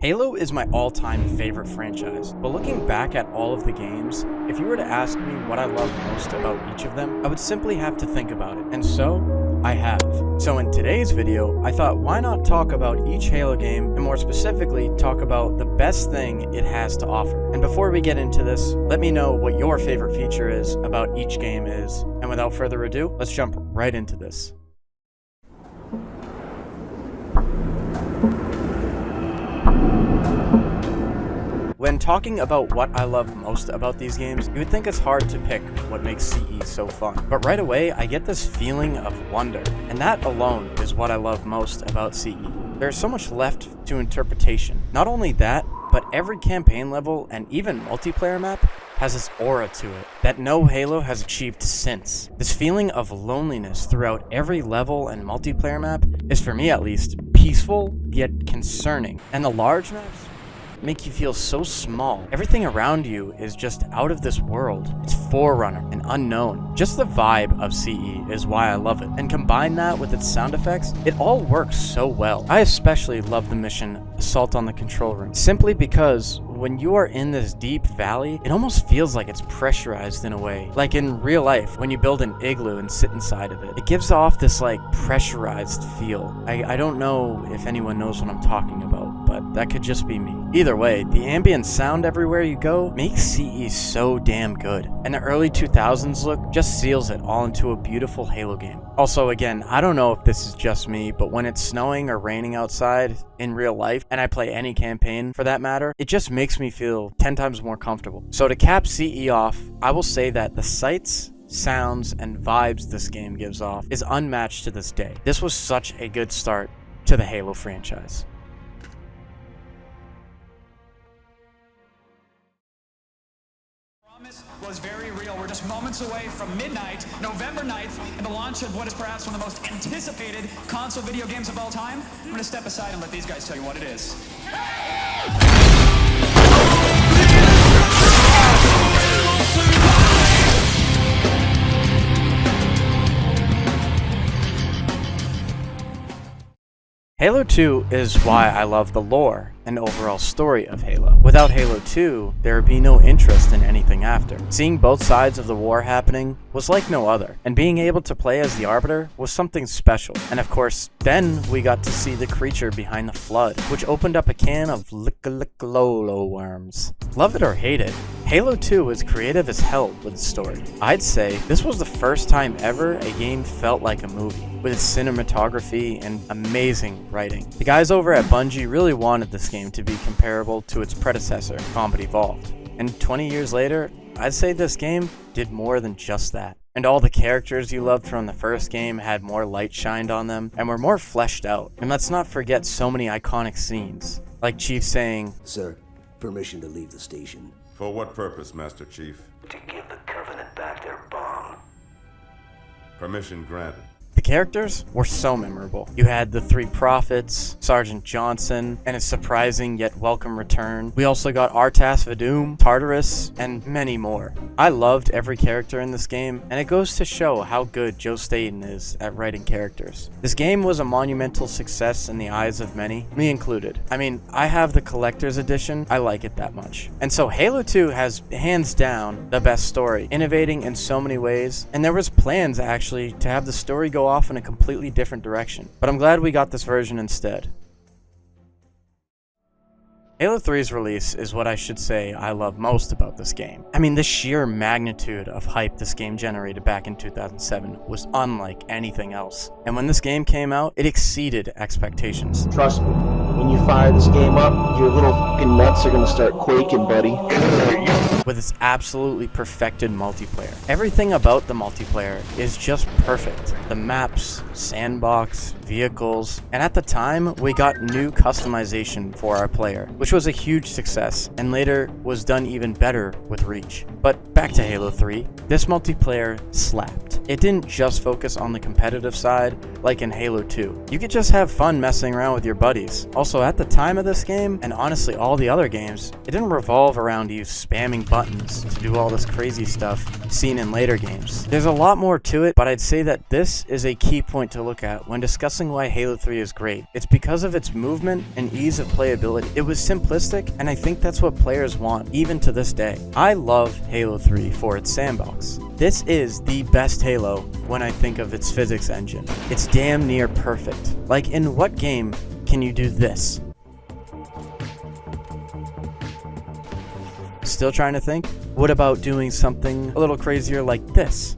Halo is my all-time favorite franchise, but looking back at all of the games, if you were to ask me what I love most about each of them, I would simply have to think about it, and so, I have. So in today's video, I thought why not talk about each Halo game, and more specifically, talk about the best thing it has to offer. And before we get into this, let me know what your favorite feature is about each game is, and without further ado, let's jump right into this. When talking about what I love most about these games, you would think it's hard to pick what makes CE so fun. But right away, I get this feeling of wonder, and that alone is what I love most about CE. There's so much left to interpretation. Not only that, but every campaign level and even multiplayer map has this aura to it that no Halo has achieved since. This feeling of loneliness throughout every level and multiplayer map is, for me at least, peaceful yet concerning. And the large maps make you feel so small. Everything around you is just out of this world. It's forerunner and unknown. Just the vibe of CE is why I love it. And combine that with its sound effects, it all works so well. I especially love the mission Assault on the Control Room, simply because when you are in this deep valley, it almost feels like it's pressurized in a way. Like in real life, when you build an igloo and sit inside of it, it gives off this like pressurized feel. I don't know if anyone knows what I'm talking about, but that could just be me. Either way, the ambient sound everywhere you go makes CE so damn good. And the early 2000s look just seals it all into a beautiful Halo game. Also, again, I don't know if this is just me, but when it's snowing or raining outside in real life, and I play any campaign for that matter, it just makes me feel 10 times more comfortable. So to cap CE off, I will say that the sights, sounds, and vibes this game gives off is unmatched to this day. This was such a good start to the Halo franchise. Was very real. We're just moments away from midnight, November 9th, and the launch of what is perhaps one of the most anticipated console video games of all time. I'm going to step aside and let these guys tell you what it is. Halo 2 is why I love the lore and overall story of Halo. Without Halo 2, there would be no interest in anything after. Seeing both sides of the war happening was like no other, and being able to play as the Arbiter was something special. And of course, then we got to see the creature behind the Flood, which opened up a can of Lickalickalolo worms. Love it or hate it, Halo 2 was creative as hell with its story. I'd say this was the first time ever a game felt like a movie, with its cinematography and amazing writing. The guys over at Bungie really wanted this game to be comparable to its predecessor, Combat Evolved. And 20 years later, I'd say this game did more than just that. And all the characters you loved from the first game had more light shined on them and were more fleshed out. And let's not forget so many iconic scenes, like Chief saying, "Sir, permission to leave the station." For what purpose, Master Chief? To give the Covenant back their bomb. Permission granted. The characters were so memorable. You had the three prophets, Sergeant Johnson, and his surprising yet welcome return. We also got Artas Vadum, Tartarus, and many more. I loved every character in this game, and it goes to show how good Joe Staten is at writing characters. This game was a monumental success in the eyes of many, me included. I mean, I have the collector's edition, I like it that much. And so Halo 2 has hands down the best story, innovating in so many ways, and there was plans actually to have the story go off in a completely different direction, but I'm glad we got this version instead. Halo 3's release is what I should say I love most about this game. I mean, the sheer magnitude of hype this game generated back in 2007 was unlike anything else. And when this game came out, it exceeded expectations. Trust me, when you fire this game up, your little fucking nuts are gonna start quaking, buddy. With its absolutely perfected multiplayer. Everything about the multiplayer is just perfect. The maps, sandbox, vehicles, and at the time, we got new customization for our player, which was a huge success, and later was done even better with Reach. But back to Halo 3, this multiplayer slapped. it didn't just focus on the competitive side like in Halo 2. You could just have fun messing around with your buddies. Also, at the time of this game, and honestly all the other games, it didn't revolve around you spamming buttons to do all this crazy stuff seen in later games. There's a lot more to it, but I'd say that this is a key point to look at when discussing why Halo 3 is great. It's because of its movement and ease of playability. It was simplistic, and I think that's what players want, even to this day. I love Halo 3 for its sandbox. This is the best Halo when I think of its physics engine. It's damn near perfect. Like, in what game can you do this? Still trying to think? What about doing something a little crazier like this?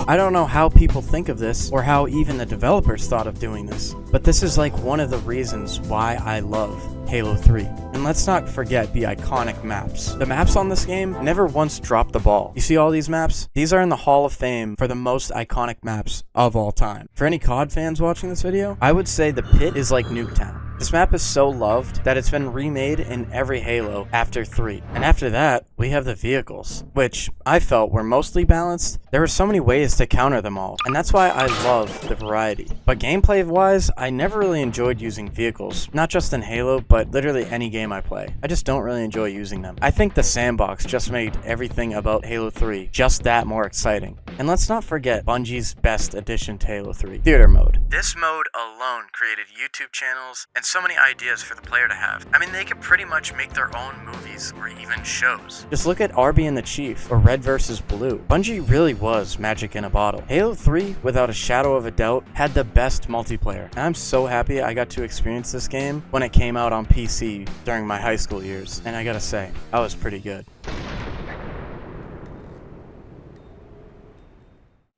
I don't know how people think of this, or how even the developers thought of doing this, but this is like one of the reasons why I love Halo 3. And let's not forget the iconic maps. The maps on this game never once dropped the ball. You see all these maps? These are in the Hall of Fame for the most iconic maps of all time. For any COD fans watching this video, I would say the pit is like Nuketown. This map is so loved that it's been remade in every Halo after 3. And after that, we have the vehicles, which I felt were mostly balanced. There were so many ways to counter them all, and that's why I love the variety. But gameplay-wise, I never really enjoyed using vehicles, not just in Halo, but literally any game I play. I just don't really enjoy using them. I think the sandbox just made everything about Halo 3 just that more exciting. And let's not forget Bungie's best addition to Halo 3, Theater Mode. This mode alone created YouTube channels and so many ideas for the player to have. I mean, they could pretty much make their own movies or even shows. Just look at Arby and the Chief or Red vs. Blue. Bungie really was magic in a bottle. Halo 3, without a shadow of a doubt, had the best multiplayer. And I'm so happy I got to experience this game when it came out on PC during my high school years. And I gotta say, I was pretty good.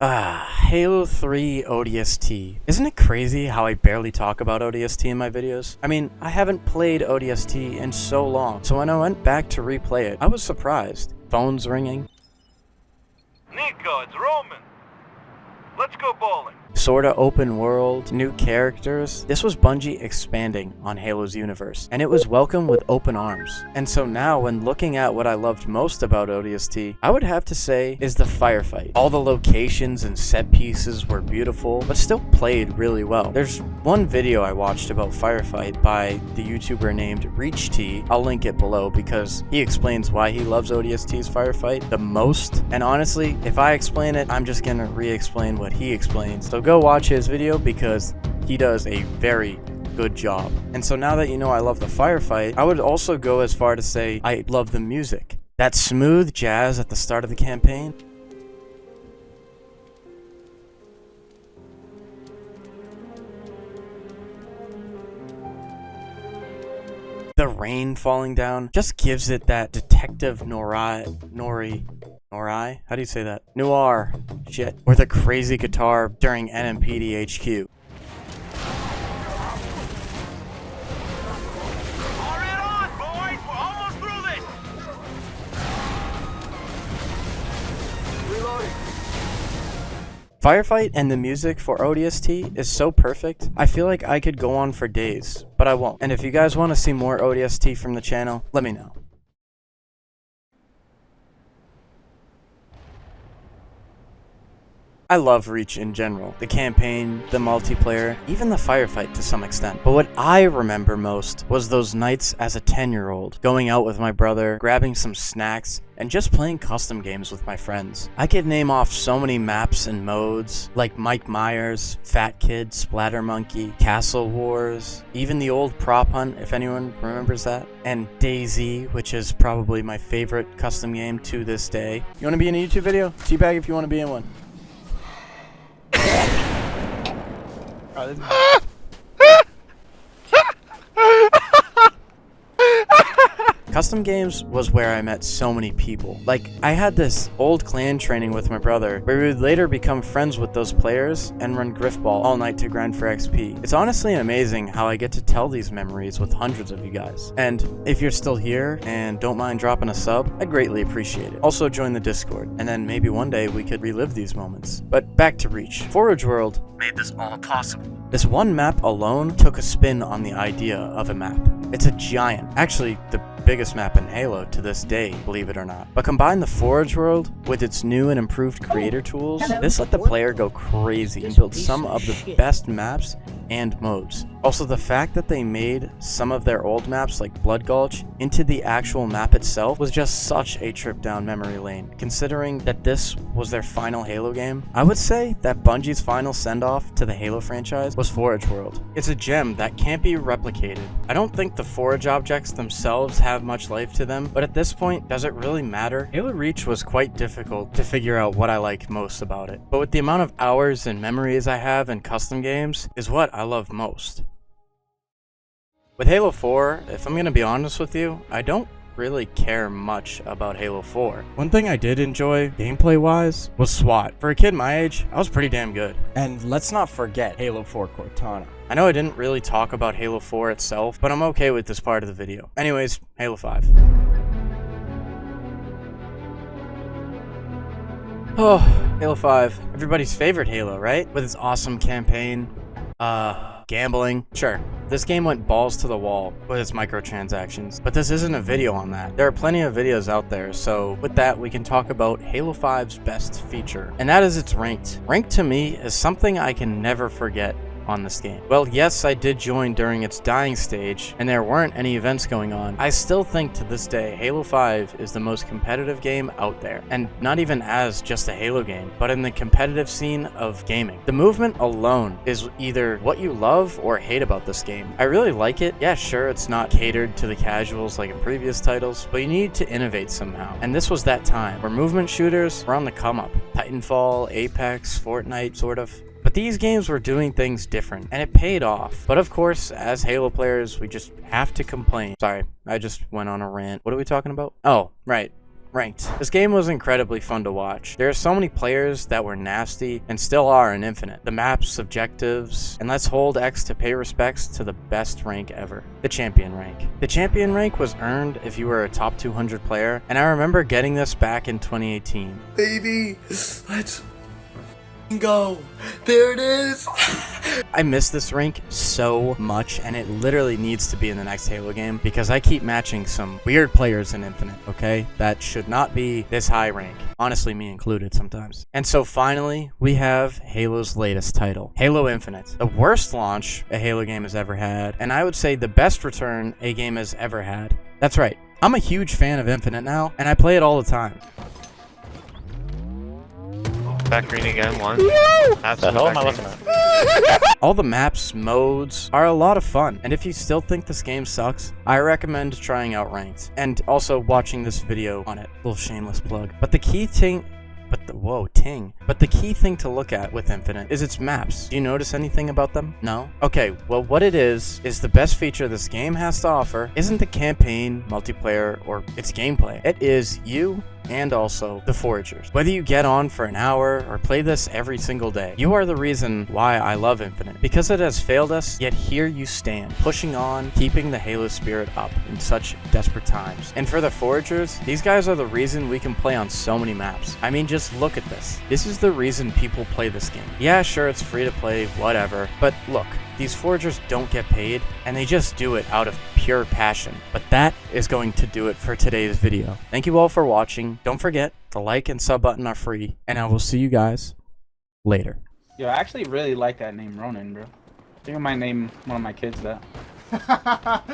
Halo 3 ODST. Isn't it crazy how I barely talk about ODST in my videos? I mean, I haven't played ODST in so long, so when I went back to replay it, I was surprised. Phones ringing. Nico, it's Roman. Let's go bowling. Sorta open world, new characters. This was Bungie expanding on Halo's universe, and it was welcomed with open arms. And so now, when looking at what I loved most about ODST, I would have to say is the firefight. All the locations and set pieces were beautiful, but still played really well. There's one video I watched about firefight by the YouTuber named ReachT. I'll link it below because he explains why he loves ODST's firefight the most. And honestly, if I explain it, I'm just gonna re-explain what he explains. So go watch his video because he does a very good job. And so now that you know I love the firefight, I would also go as far to say I love the music. That smooth jazz at the start of the campaign. The rain falling down just gives it that detective Nori? How do you say that? Noir shit. Or the crazy guitar during NMPD HQ. Firefight and the music for ODST is so perfect, I feel like I could go on for days, but I won't. And if you guys want to see more ODST from the channel, let me know. I love Reach in general, the campaign, the multiplayer, even the firefight to some extent. But what I remember most was those nights as a 10-year-old, going out with my brother, grabbing some snacks, and just playing custom games with my friends. I could name off so many maps and modes, like Mike Myers, Fat Kid, Splatter Monkey, Castle Wars, even the old Prop Hunt, if anyone remembers that, and DayZ, which is probably my favorite custom game to this day. You want to be in a YouTube video? Teabag if you want to be in one. Custom games was where I met so many people. Like, I had this old clan training with my brother, where we would later become friends with those players and run Griffball all night to grind for XP. It's honestly amazing how I get to tell these memories with hundreds of you guys. And if you're still here and don't mind dropping a sub, I'd greatly appreciate it. Also join the Discord, and then maybe one day we could relive these moments. But back to Reach. Forage World made this all possible. This one map alone took a spin on the idea of a map. It's a giant, actually the biggest map in Halo to this day, believe it or not. But combine the Forge world with its new and improved creator tools, this let the player go crazy and build some of the best maps and modes. Also, the fact that they made some of their old maps like Blood Gulch into the actual map itself was just such a trip down memory lane. Considering that this was their final Halo game, I would say that Bungie's final send-off to the Halo franchise was Forge World. It's a gem that can't be replicated. I don't think the Forge objects themselves have much life to them, but at this point, does it really matter? Halo Reach was quite difficult to figure out what I liked most about it, but with the amount of hours and memories I have in custom games is what I love most. With Halo 4, if I'm gonna be honest with you, I don't really care much about Halo 4. One thing I did enjoy, gameplay-wise, was SWAT. For a kid my age, I was pretty damn good. And let's not forget Halo 4 Cortana. I know I didn't really talk about Halo 4 itself, but I'm okay with this part of the video. Anyways, Halo 5. Oh, Halo 5. Everybody's favorite Halo, right? With its awesome campaign, gambling. Sure, this game went balls to the wall with its microtransactions, but this isn't a video on that. There are plenty of videos out there, so with that, we can talk about Halo 5's best feature, and that is its ranked. Ranked to me is something I can never forget on this game. Well, yes, I did join during its dying stage, and there weren't any events going on. I still think to this day, Halo 5 is the most competitive game out there, and not even as just a Halo game, but in the competitive scene of gaming. The movement alone is either what you love or hate about this game. I really like it. Yeah, sure, it's not catered to the casuals like in previous titles, but you need to innovate somehow, and this was that time where movement shooters were on the come up. Titanfall, Apex, Fortnite, sort of. But these games were doing things different, and it paid off. But of course, as Halo players, we just have to complain. Sorry, I just went on a rant. What are we talking about? Oh, right. Ranked. This game was incredibly fun to watch. There are so many players that were nasty and still are in Infinite. The maps, objectives, and let's hold X to pay respects to the best rank ever, the champion rank. The champion rank was earned if you were a top 200 player, and I remember getting this back in 2018. Baby, let's go. There it is. I miss this rank so much, and it literally needs to be in the next Halo game because I keep matching some weird players in Infinite, okay? That should not be this high rank. Honestly, me included sometimes. And so finally, we have Halo's latest title, Halo Infinite. The worst launch a Halo game has ever had, and I would say the best return a game has ever had. That's right. I'm a huge fan of Infinite now, and I play it all the time. Back green again, one. The hell am I looking at? All the maps, modes, are a lot of fun, and if you still think this game sucks, I recommend trying out Ranked, and also watching this video on it. Little shameless plug. But the key thing... But the key thing to look at with Infinite is its maps. Do you notice anything about them? No? Okay, well what it is the best feature this game has to offer isn't the campaign, multiplayer, or its gameplay. It is you and also the Foragers. Whether you get on for an hour or play this every single day, you are the reason why I love Infinite. Because it has failed us, yet here you stand, pushing on, keeping the Halo spirit up in such desperate times. And for the Foragers, these guys are the reason we can play on so many maps. I mean, just look at this. This is the reason people play this game. Yeah, sure, it's free to play, whatever, but look, these Foragers don't get paid, and they just do it out of pure passion. But that is going to do it for today's video. Thank you all for watching. Don't forget, the like and sub button are free, and I will see you guys later. Yo, I actually really like that name, Ronan, bro. I think I might name one of my kids that.